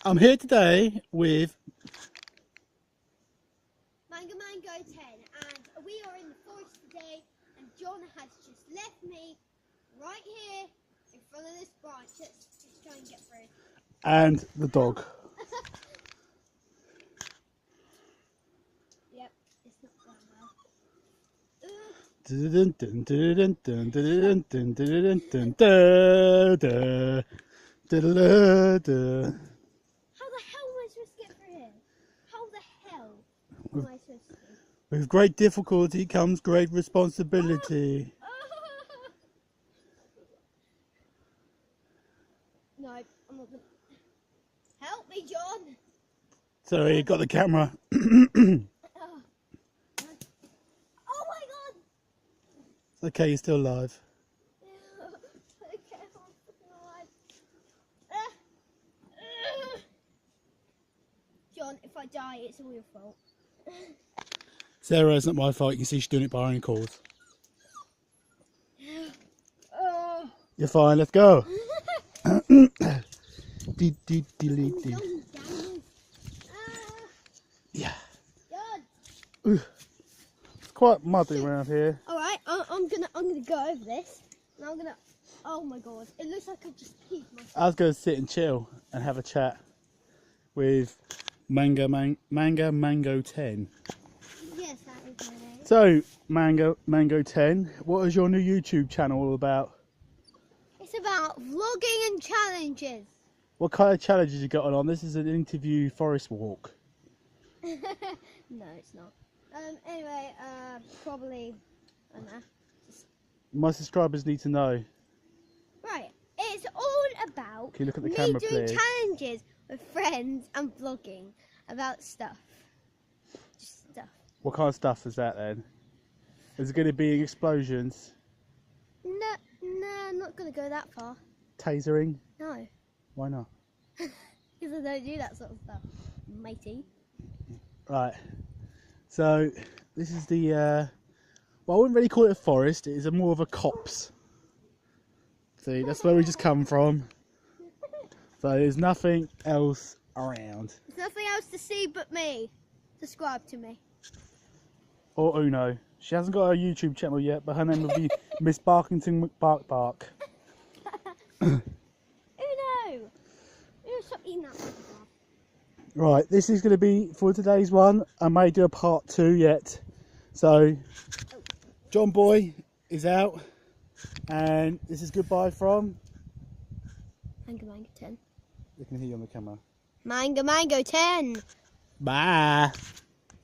I'm here today with Mango 10, and we are in the forest today, and John has just left me right here in front of this branch. Let's just try and get through. and the dog. Yep, it's not going well. How the hell am I supposed to get through here? How the hell am I supposed to? With great difficulty comes great responsibility. No, I'm not gonna. Help me, John! Sorry, you got the camera. Oh my god! It's okay, you're still alive. Okay, I'm fucking alive. John, if I die, it's all your fault. Sarah, it's not my fault. You can see she's doing it by her own cause. You're fine, let's go. Yeah. John! It's quite muddy around here. Alright, I'm gonna go over this. And I'm gonna. Oh my god, it looks like I just peed myself. I was going to sit and chill and have a chat with Mango 10. Yes, that is my name. So, Mango 10, what is your new YouTube channel all about? It's about vlogging and challenges. What kind of challenges you got on? This is an interview forest walk. No, it's not. Anyway, probably, I don't know. My subscribers need to know. Right, it's all about Can you look at the me camera, doing please? challenges with friends and vlogging about stuff. Just stuff. What kind of stuff is that then? Is it going to be explosions? No, I'm not gonna go that far. Tasering? No, Why not? because I don't do that sort of stuff, matey. Right. So, this is the, well, I wouldn't really call it a forest. It is more of a copse. See, that's where we just come from. So there's nothing else around. There's nothing else to see but me. Subscribe to me. Or Uno. She hasn't got a YouTube channel yet, but her name will be Miss Barkington McBarkbark. Uno! Uno, stop eating that stuff. Right, this is going to be for today's one. I may do a part 2 yet. So, John Boy is out. And this is goodbye from... Mango 10. You can hear you on the camera. Mango 10. Bye.